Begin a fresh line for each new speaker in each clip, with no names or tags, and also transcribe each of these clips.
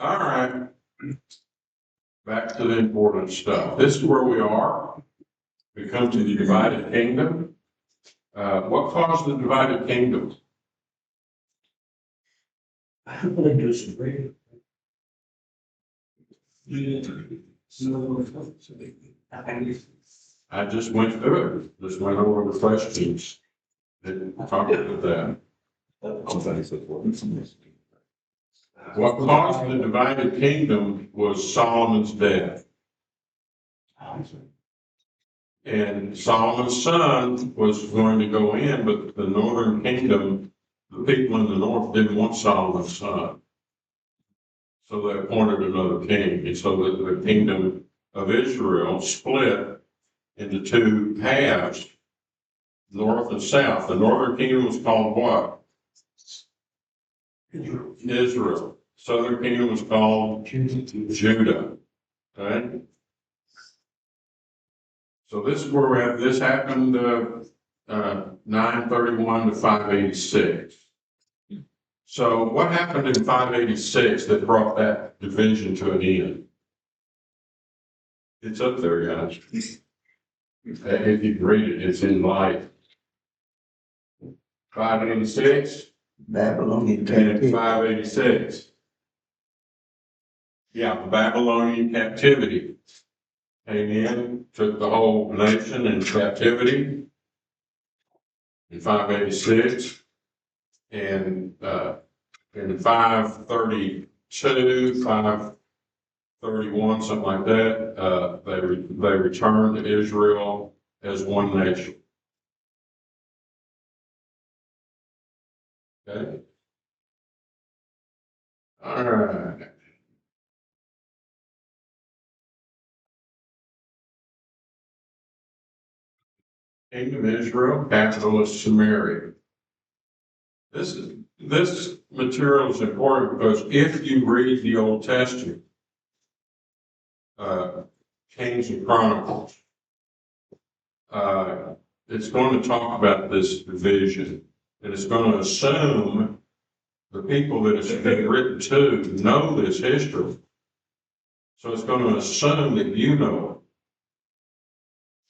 All right. Back to the important stuff. This is where we are. We come to the divided kingdom. What caused the divided kingdom?
I'm gonna do some reading.
I just went through it, just went over the questions. Didn't talk about that. What caused the divided kingdom was Solomon's death. And Solomon's son was going to go in, but the northern kingdom, the people in the north didn't want Solomon's son. So they appointed another king, and so the kingdom of Israel split into two halves, north and south. The northern kingdom was called what? Israel. Southern kingdom was called Judah. Okay? So this is where we have, this happened 931 to 586. So what happened in 586 that brought that division to an end? It's up there, guys. If you can read it, it's in light. 586
Babylonian
and
captivity.
586. Yeah, the Babylonian captivity came in, took the whole nation in captivity in 586. And in 532, 531, something like that, they returned to Israel as one nation. Okay. All right. Kingdom of Israel, capital is Samaria. This material is important because if you read the Old Testament, Kings and Chronicles, it's going to talk about this division, and it's going to assume the people that it's been written to know this history. So it's going to assume that you know it.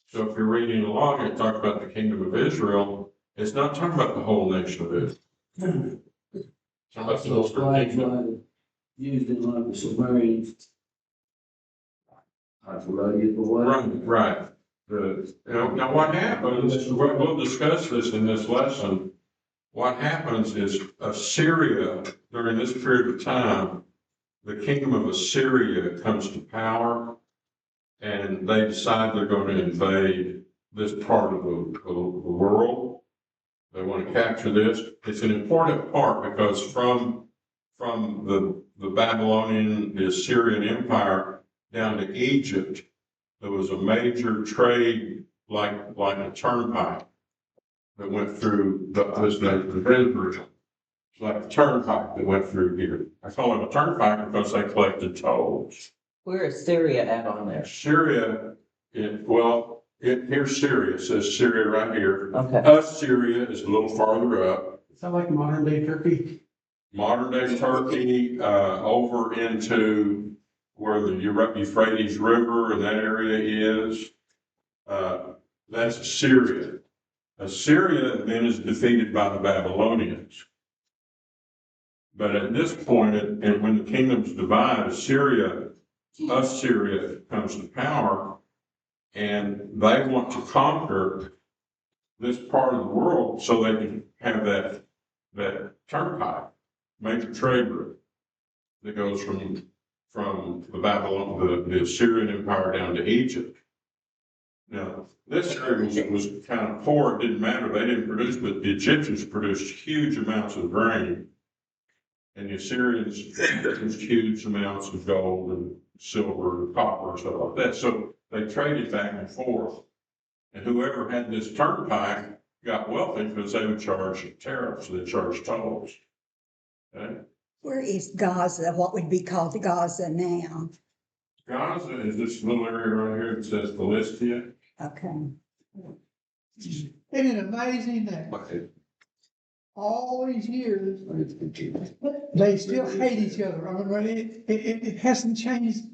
So if you're reading along, it talks about the kingdom of Israel. It's not talking about the whole nation of Israel. It's talking about the
So
northern
flags
kingdom.
like used in like the Sumerians. I forgot it, but what?
Right. Now what happens, we'll discuss this in this lesson. What happens is Assyria, during this period of time, the kingdom of Assyria comes to power, and they decide they're going to invade this part of the world. They want to capture this. It's an important part because from the Babylonian, the Assyrian Empire down to Egypt, there was a major trade like a turnpike that went through this nation of Israel. It's like a turnpike that went through here. I call it a turnpike because they collected tolls.
Where is Syria at on there?
Syria, here's Syria. It says Syria right here.
Okay.
Syria is a little farther up.
Is that like modern day Turkey?
Modern day Turkey, over into where the Euphrates River and that area is. That's Assyria. Assyria then is defeated by the Babylonians. But at this point, and when the kingdoms divide, Assyria comes to power, and they want to conquer this part of the world so they can have that turnpike, major trade route that goes from the Assyrian Empire down to Egypt. Now, this area was kind of poor, it didn't matter, they didn't produce, but the Egyptians produced huge amounts of grain, and the Assyrians produced huge amounts of gold and silver and copper and stuff like that. So they traded back and forth. And whoever had this turnpike got wealthy because they would charge tariffs, they charged tolls. Okay?
Where is Gaza? What would be called Gaza now?
Gaza is this little area right here that says Philistia.
Okay.
Isn't it amazing that
all these years, they still hate each other. I mean, it hasn't changed.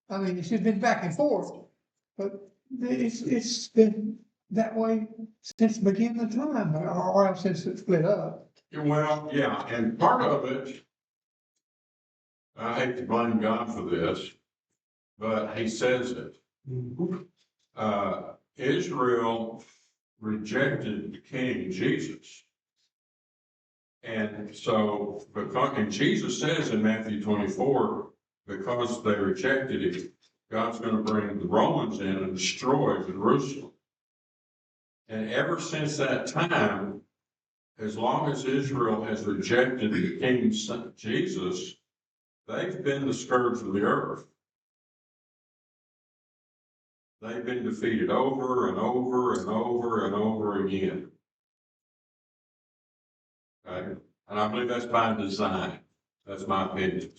I mean, it's just been back and forth, but it's been that way since the beginning of time, or since it split up.
Well, yeah, and part of it, I hate to blame God for this, but he says it. Israel rejected the King Jesus. And so, and Jesus says in Matthew 24, because they rejected him, God's going to bring the Romans in and destroy Jerusalem. And ever since that time, as long as Israel has rejected the King Jesus, they've been the scourge of the earth. They've been defeated over and over and over and over again. Okay? And I believe that's by design. That's my opinion.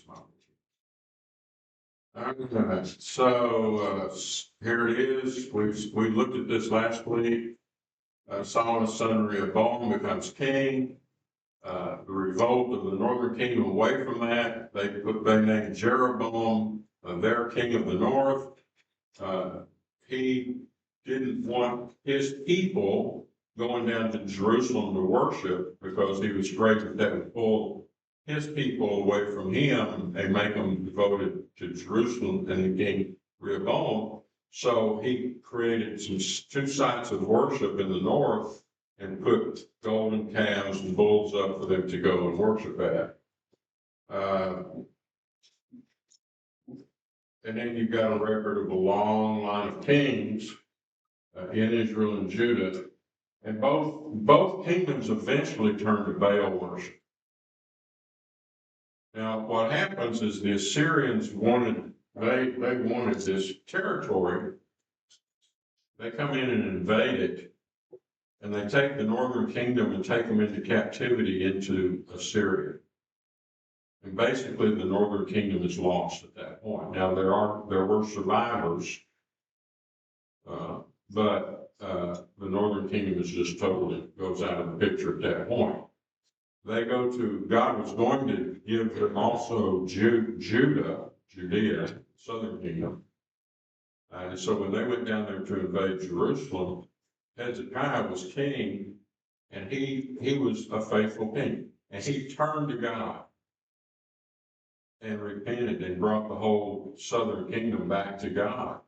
Okay, so here it is. We looked at this last week. Solomon's son Rehoboam becomes king. The revolt of the northern kingdom away from that, they named Jeroboam their king of the north. He didn't want his people going down to Jerusalem to worship because he was afraid that that would pull his people away from him and make them devoted to Jerusalem and the king Rehoboam. So he created two sites of worship in the north and put golden calves and bulls up for them to go and worship at. And then you've got a record of a long line of kings in Israel and Judah. And both kingdoms eventually turned to Baal worship. Now, what happens is the Assyrians wanted this territory. They come in and invade it, and they take the northern kingdom and take them into captivity into Assyria. And basically, the northern kingdom is lost at that point. Now, there were survivors, but the northern kingdom is just totally goes out of the picture at that point. God was going to give them also Judea, southern kingdom. And so when they went down there to invade Jerusalem, Hezekiah was king, and he was a faithful king, and he turned to God and repented and brought the whole southern kingdom back to God.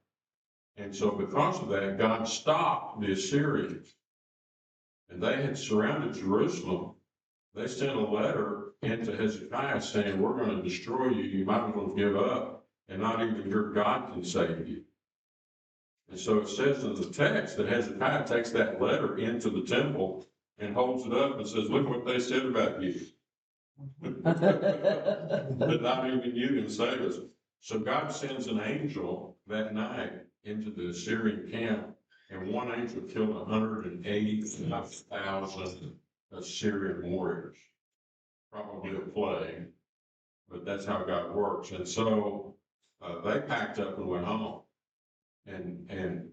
And so because of that, God stopped the Assyrians, and they had surrounded Jerusalem. They sent a letter into Hezekiah saying, we're going to destroy you. You might as well give up, and not even your God can save you. And so it says in the text that Hezekiah takes that letter into the temple and holds it up and says, look what they said about you. But not even you can save us. So God sends an angel that night into the Assyrian camp, and one angel killed 185,000 Assyrian warriors. Probably a plague, but that's how God works. And so they packed up and went home. And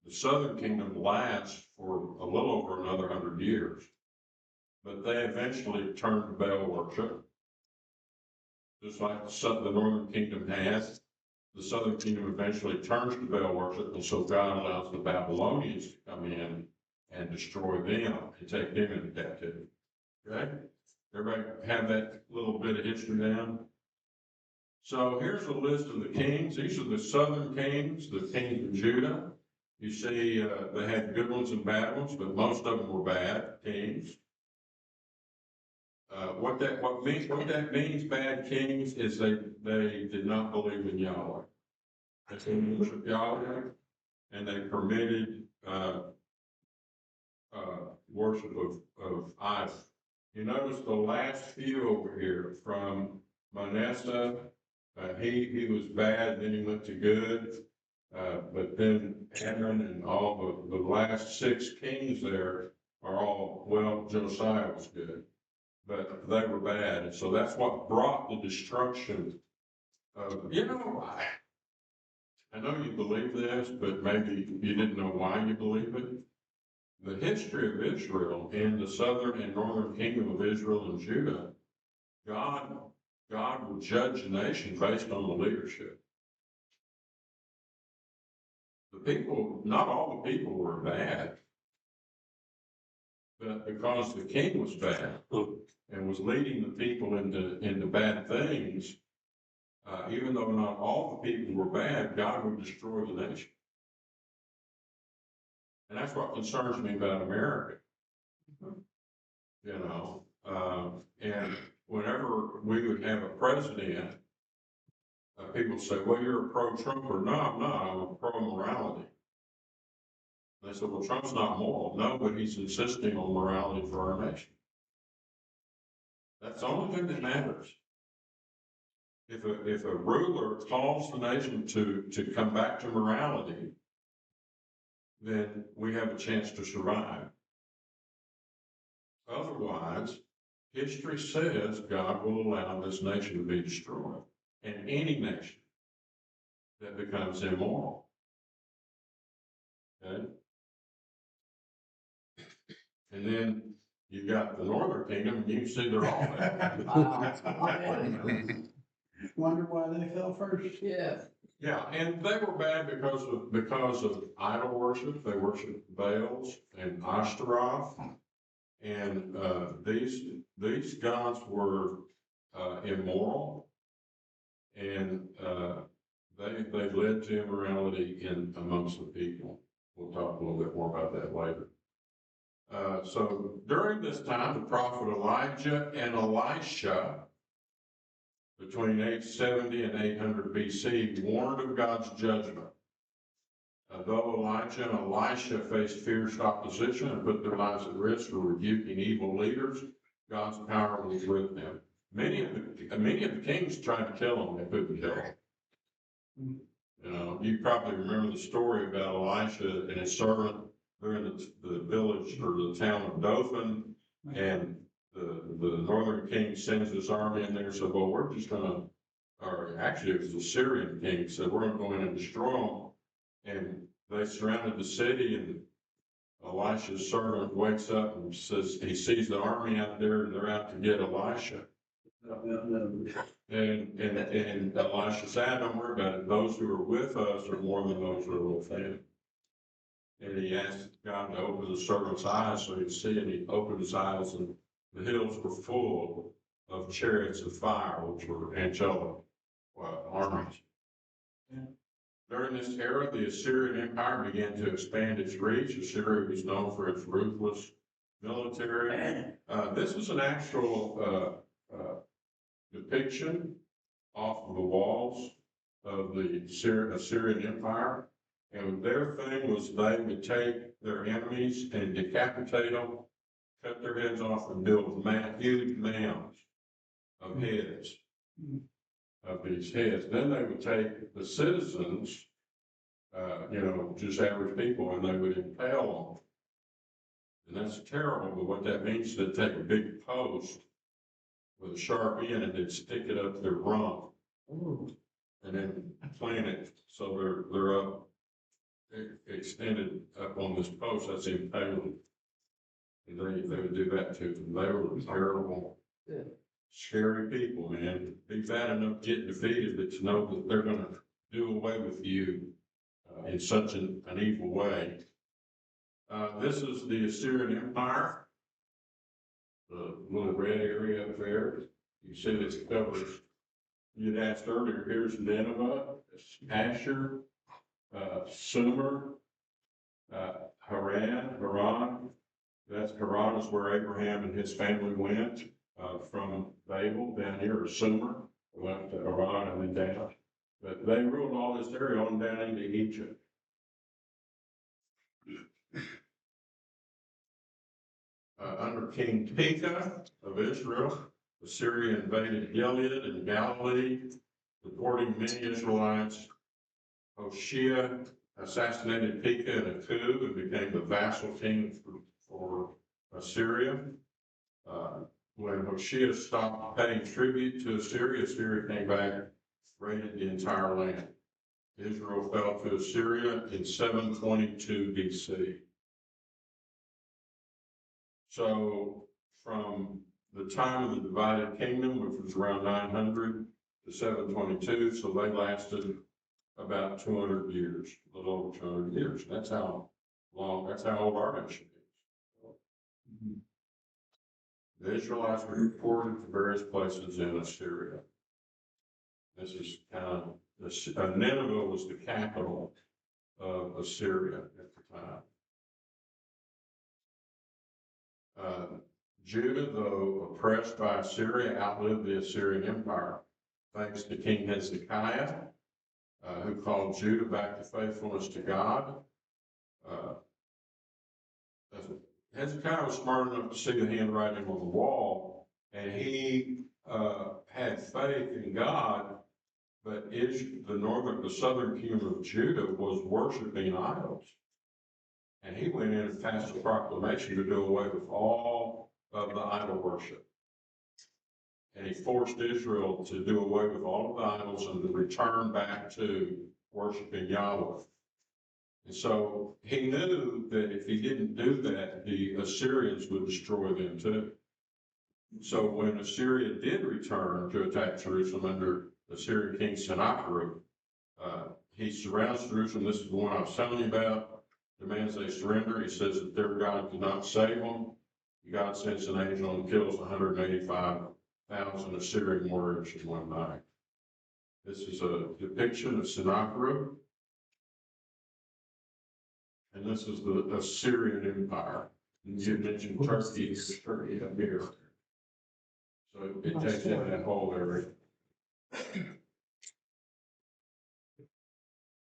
the southern kingdom lasts for a little over another 100 years. But they eventually turned to Baal worship, just like the northern kingdom has. The southern kingdom eventually turns to Baal worship, and so God allows the Babylonians to come in and destroy them and take them into captivity. Okay? Everybody have that little bit of history down? So here's a list of the kings. These are the southern kings, the kings of Judah. You see, they had good ones and bad ones, but most of them were bad kings. What that means, bad kings, is they did not believe in Yahweh. They didn't worship Yahweh, and they permitted worship of idols. You notice the last few over here from Manasseh. He was bad, and then he went to good. But then Amon and all the last 6 kings there are all, well, Josiah was good, but they were bad. And so that's what brought the destruction of, I know you believe this, but maybe you didn't know why you believe it. the history of Israel in the southern and northern kingdom of Israel and Judah, God would judge a nation based on the leadership. The people, not all the people were bad, but because the king was bad and was leading the people into bad things, even though not all the people were bad, God would destroy the nation. And that's what concerns me about America. And whenever we would have a president, people say, well, you're a pro-Trumper. No, I'm not. I'm a pro-morality. They said, well, Trump's not moral. No, but he's insisting on morality for our nation. That's the only thing that matters. If a ruler calls the nation to come back to morality, then we have a chance to survive. Otherwise, history says God will allow this nation to be destroyed, and any nation that becomes immoral. Okay? And then you've got the northern kingdom, and you can see they're all bad.
Wonder why they fell first.
Yeah.
Yeah, and they were bad because of idol worship. They worshiped Baals and Ashtaroth, and these gods were immoral, and they led to immorality amongst the people. We'll talk a little bit more about that later. So during this time, the prophet Elijah and Elisha, between 870 and 800 BC, warned of God's judgment. Though Elijah and Elisha faced fierce opposition and put their lives at risk for rebuking evil leaders, God's power was with them. Many of the kings tried to kill them, they couldn't kill them. You probably remember the story about Elisha and his servant. They're in the village or the town of Dothan, and the northern king sends his army in there and said, well, we're just gonna, or actually it was the Syrian king said, we're gonna go in and destroy them. And they surrounded the city, and Elisha's servant wakes up and says, he sees the army out there and they're out to get Elisha. And Elisha said, don't worry about it. Those who are with us are more than those who are with him. And he asked God to open the servant's eyes so he'd see, and he opened his eyes, and the hills were full of chariots of fire, which were angelic armies. During this era, the Assyrian Empire began to expand its reach. Assyria was known for its ruthless military. This is an actual depiction off of the walls of the Assyrian Empire. And their thing was they would take their enemies and decapitate them, cut their heads off, and build huge mounds of heads, of these heads. Then they would take the citizens, just average people, and they would impale them. And that's terrible, but what that means is they'd take a big post with a sharp end and they'd stick it up their rump, and then plant it so they're up, extended up on this post. That's impaling. And they would do that to them. They were terrible, scary people, man. Be bad enough getting defeated, but to know that they're going to do away with you in such an evil way. This is the Assyrian Empire, the little red area up there. You see this covers. You'd asked earlier, here's Nineveh, Asher, Sumer, Haran. Haran is where Abraham and his family went from Babel down here, or Sumer, went to Haran and then down. But they ruled all this area on down into Egypt. Under King Pekah of Israel, Assyria invaded Gilead and Galilee, deporting many Israelites. Hoshea assassinated Pekah in a coup and became the vassal king for Assyria. When Hoshea stopped paying tribute to Assyria, Assyria came back, raided the entire land. Israel fell to Assyria in 722 BC. So from the time of the divided kingdom, which was around 900 to 722, so they lasted about 200 years, a little over 200 years. That's how old our nation is. The Israelites were reported to various places in Assyria. This is kind of, Nineveh was the capital of Assyria at the time. Judah, though oppressed by Assyria, outlived the Assyrian Empire, thanks to King Hezekiah, who called Judah back to faithfulness to God. Hezekiah was smart enough to see the handwriting on the wall, and he had faith in God, but the southern kingdom of Judah was worshiping idols. And he went in and passed a proclamation to do away with all of the idol worship. And he forced Israel to do away with all of the idols and to return back to worshiping Yahweh. And so he knew that if he didn't do that, the Assyrians would destroy them too. So when Assyria did return to attack Jerusalem under Assyrian king Sennacherib, he surrounds Jerusalem. This is the one I was telling you about. Demands they surrender. He says that their God could not save them. God sends an angel and kills 185,000 Assyrian warriors in one night. This is a depiction of Sennacherib. And this is the Assyrian Empire. And you mentioned Turkey up here. So it takes in that whole area.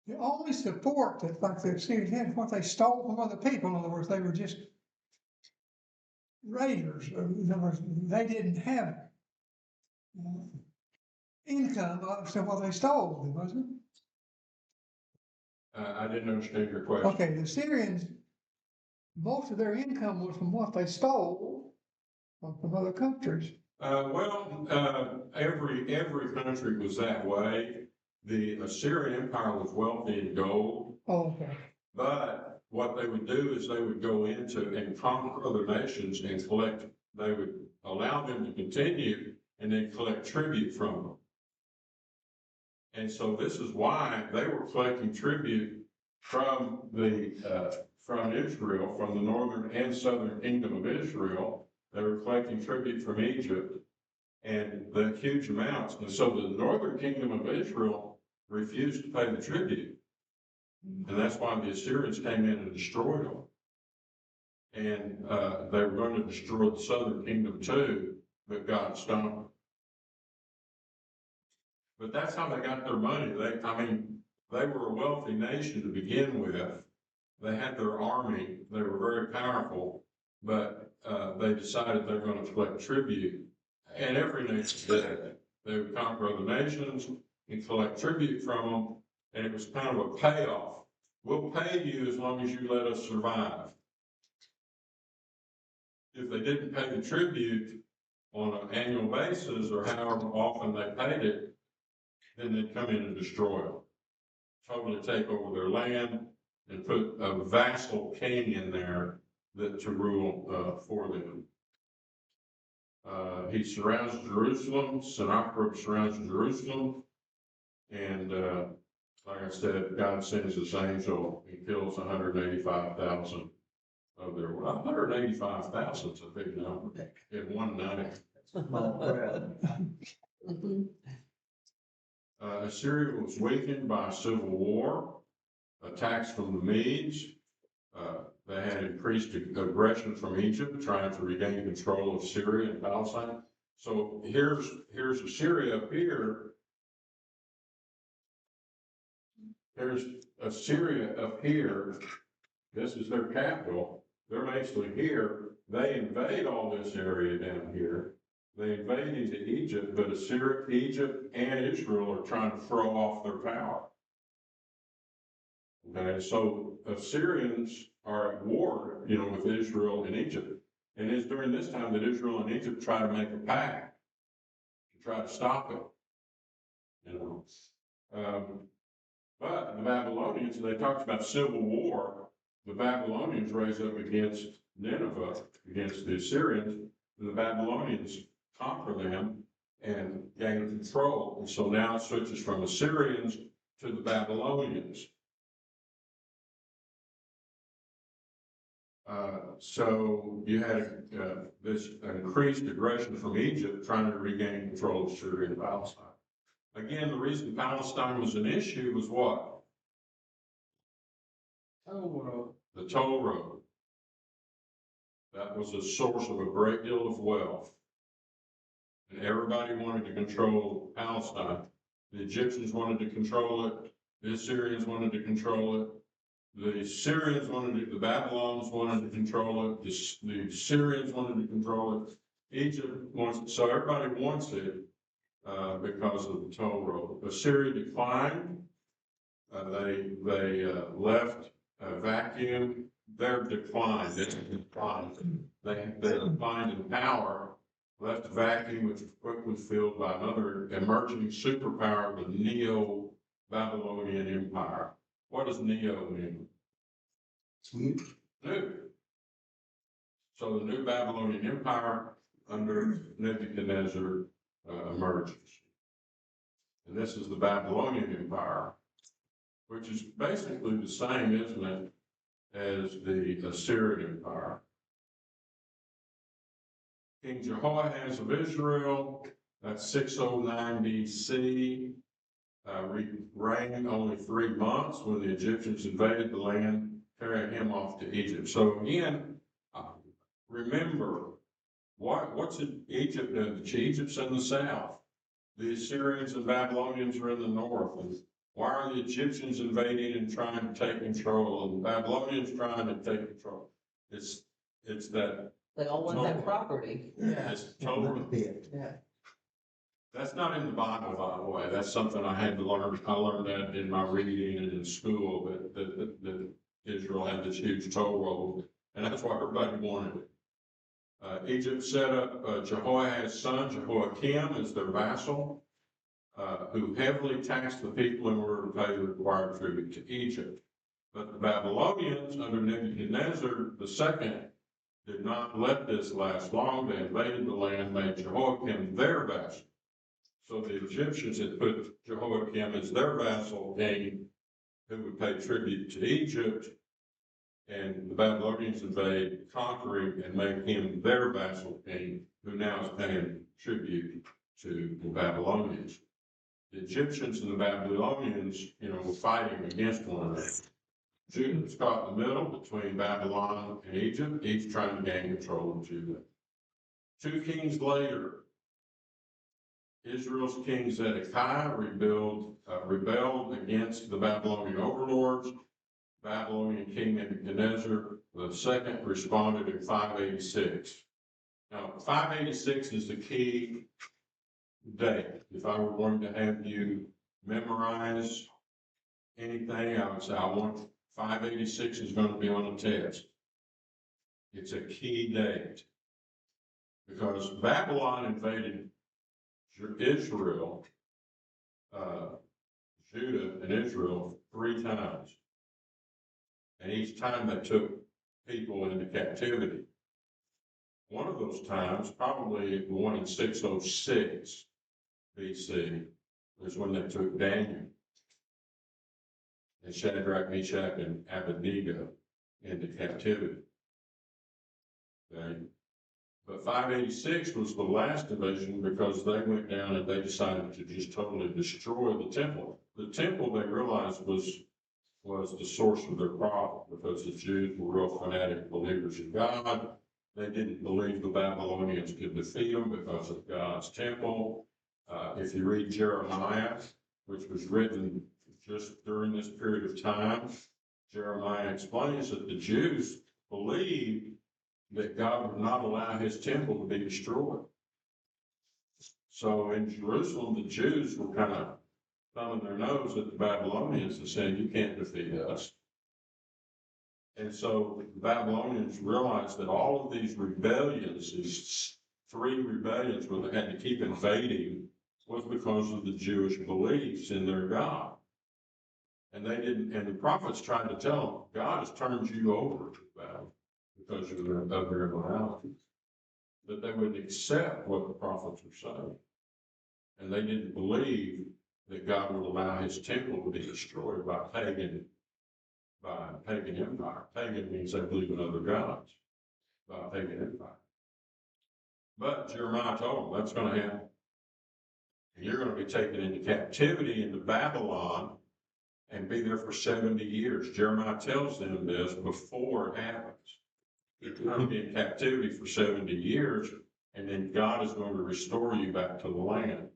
The only support that like the Assyrians had, what they stole from other people. In other words, they were just raiders. In other words, they didn't have income out of what they stole, wasn't
I didn't understand your
it?
question.
Okay, the Syrians, most of their income was from what they stole from other countries.
Every country was that way. The Assyrian Empire was wealthy in gold.
Oh, okay.
But what they would do is they would go into and conquer other nations and collect, they would allow them to continue and then collect tribute from them. And so this is why they were collecting tribute from Israel, from the northern and southern kingdom of Israel. They were collecting tribute from Egypt and the huge amounts. And so the northern kingdom of Israel refused to pay the tribute. And that's why the Assyrians came in and destroyed them. And they were going to destroy the southern kingdom too, but God stopped them. But that's how they got their money. They were a wealthy nation to begin with. They had their army. They were very powerful, but they decided they're going to collect tribute. And every nation did that. They would conquer other nations and collect tribute from them. And it was kind of a payoff. We'll pay you as long as you let us survive. If they didn't pay the tribute on an annual basis or however often they paid it, then they'd come in and destroy them, totally take over their land and put a vassal king in there to rule for them. He surrounds Jerusalem. Sennacherib surrounds Jerusalem. And like I said, God sends his angel. He kills 185,000 of their. 185,000 is a big number in one night. Assyria was weakened by a civil war, attacks from the Medes. They had increased aggression from Egypt, trying to regain control of Syria and Palestine. So here's Assyria up here. Here's Assyria up here. This is their capital. They're basically here. They invade all this area down here. They invade into Egypt, but Assyria, Egypt, and Israel are trying to throw off their power. Okay, so Assyrians are at war, with Israel and Egypt. And it's during this time that Israel and Egypt try to make a pact to try to stop it. But the Babylonians, they talked about civil war. The Babylonians raise up against Nineveh against the Assyrians, and the Babylonians conquer them and gain control. And so now it switches from Assyrians to the Babylonians. So you had this increased aggression from Egypt trying to regain control of Syria and Palestine. Again, the reason Palestine was an issue was what? The toll road. That was a source of a great deal of wealth. And everybody wanted to control Palestine. The Egyptians wanted to control it. The Assyrians wanted to control it. The Syrians wanted it, the Babylons wanted to control it, the Syrians wanted to control it. Egypt wants it, so everybody wants it because of the toll road. Assyria declined. They left a vacuum. Their decline, it's declined. They declined in power, left a vacuum which was quickly filled by another emerging superpower, the Neo-Babylonian Empire. What does Neo mean? New. So the new Babylonian Empire under Nebuchadnezzar emerges. And this is the Babylonian Empire, which is basically the same, isn't it, as the Assyrian Empire. King Jehoahaz of Israel, that's 609 BC, reigned only 3 months when the Egyptians invaded the land, carrying him off to Egypt. So again, remember, what's in Egypt? Egypt's in the south. The Assyrians and Babylonians are in the north. And why are the Egyptians invading and trying to take control, and the Babylonians trying to take control? It's that.
They all want that property.
It's totally.
Yeah.
That's not in the Bible, by the way. That's something I had to learn. I learned that in my reading and in school, that Israel had this huge toll road, and that's why everybody wanted it. Egypt set up Jehoahaz's son, Jehoiakim, as their vassal, who heavily taxed the people in order to pay the required tribute to Egypt. But the Babylonians, under Nebuchadnezzar II, did not let this last long. They invaded the land, made Jehoiakim their vassal. So the Egyptians had put Jehoiakim as their vassal king who would pay tribute to Egypt, and the Babylonians invade, conquering, and make him their vassal king who now is paying tribute to the Babylonians. The Egyptians and the Babylonians, were fighting against one another. Judah was caught in the middle between Babylon and Egypt, each trying to gain control of Judah. 2 kings later, Israel's king Zedekiah rebelled against the Babylonian overlords. Babylonian king Nebuchadnezzar II responded in 586. Now, 586 is the key date. If I were going to have you memorize anything, I would say I want 586 is going to be on the test. It's a key date because Babylon invaded Israel, Judah and Israel 3 times. And each time they took people into captivity. One of those times, probably the one in 606 BC, was when they took Daniel and Shadrach, Meshach, and Abednego into captivity. Okay? But 586 was the last invasion because they went down and they decided to just totally destroy the temple. The temple, they realized, was the source of their problem because the Jews were real fanatic believers in God. They didn't believe the Babylonians could defeat them because of God's temple. If you read Jeremiah, which was written just during this period of time, Jeremiah explains that the Jews believed that God would not allow his temple to be destroyed. So in Jerusalem, the Jews were kind of thumbing their nose at the Babylonians and saying, you can't defeat us. And so the Babylonians realized that all of these rebellions, these 3 rebellions where they had to keep invading, was because of the Jewish beliefs in their God. And they didn't, and the prophets tried to tell them, God has turned you over to Babylon. because of their other immorality. That they would accept what the prophets were saying. And they didn't believe that God would allow his temple to be destroyed by pagan empire. Pagan means they believe in other gods, by pagan empire. But Jeremiah told them that's going to happen. And you're going to be taken into captivity into Babylon and be there for 70 years. Jeremiah tells them this before it happens. You're going to be in captivity for 70 years, and then God is going to restore you back to the land.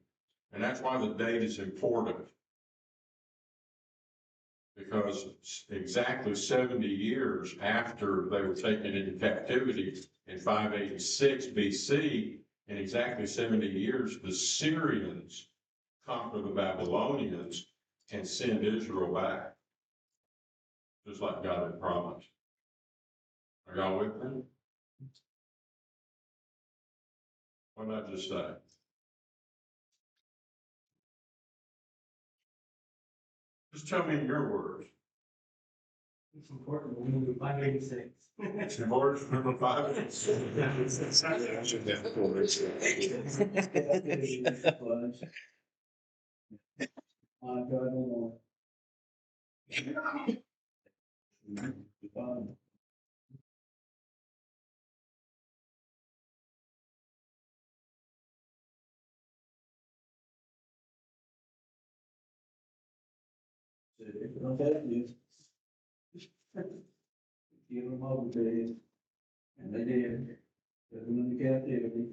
And that's why the date is important. Because exactly 70 years after they were taken into captivity in 586 BC, in exactly 70 years, the Syrians conquer the Babylonians and send Israel back, just like God had promised. Are y'all with me? What did I just say? Just tell me in your words.
It's important to remember 586.
It's important to remember 586.
Give them over days, and they did, put them in the captivity.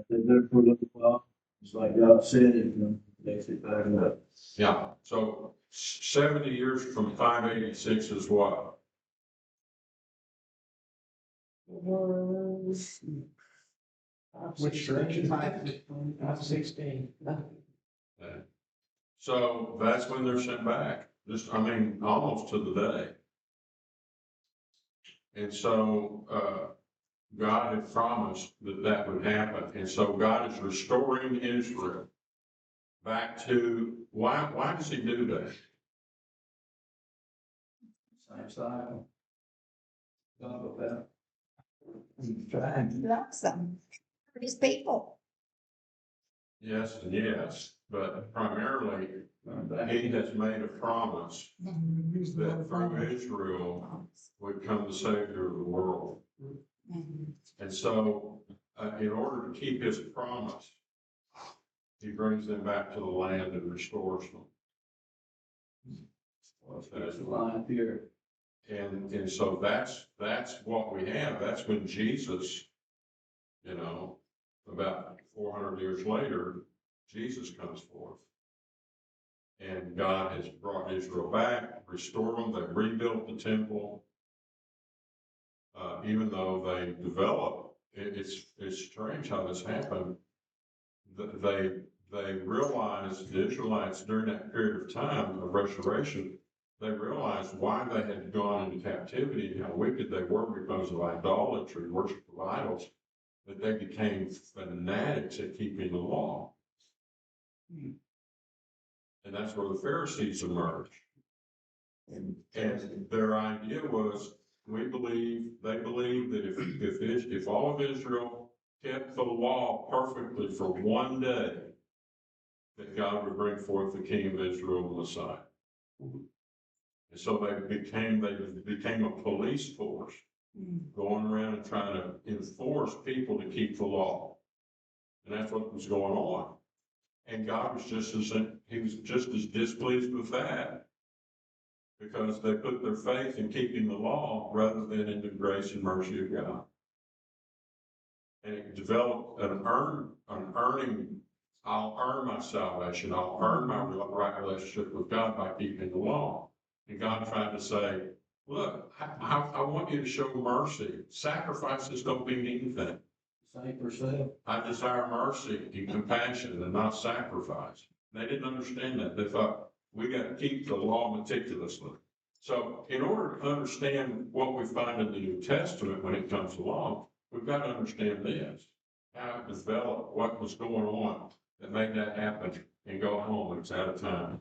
They're there for a little while, it's like God said, and they sit back up.
Yeah, so 70 years from 586 is what?
Which direction? 516.
So that's when they're sent back, almost to the day. And so, God had promised that that would happen. And so God is restoring Israel back to, why does he do that?
Same cycle. God will better.
He's trying.
He loves them, for his people.
Yes and yes, but primarily, he has made a promise that through Israel would come the Savior of the world. And so, in order to keep his promise, he brings them back to the land and restores them.
There's a line here.
And so that's what we have. That's when Jesus, about 400 years later, Jesus comes forth. And God has brought Israel back, restored them, they rebuilt the temple. Even though they developed, it's strange how this happened. They realized, the Israelites during that period of time of restoration, they realized why they had gone into captivity and how wicked they were because of idolatry, worship of idols, that they became fanatics at keeping the law. And that's where the Pharisees emerged. And their idea was, they believed that if all of Israel kept the law perfectly for one day, that God would bring forth the King of Israel, the Messiah. And so they became a police force, going around and trying to enforce people to keep the law. And that's what was going on. And God was just as displeased with that, because they put their faith in keeping the law rather than in the grace and mercy of God. And it developed an earning, I'll earn my salvation, I'll earn my right relationship with God by keeping the law. And God tried to say, look, I want you to show mercy. Sacrifices don't mean anything.
Same for self.
I desire mercy and compassion and not sacrifice. They didn't understand that. They thought, we got to keep the law meticulously. So in order to understand what we find in the New Testament when it comes along, we've got to understand this, how it developed, what was going on that made that happen, and go home. It's out of time.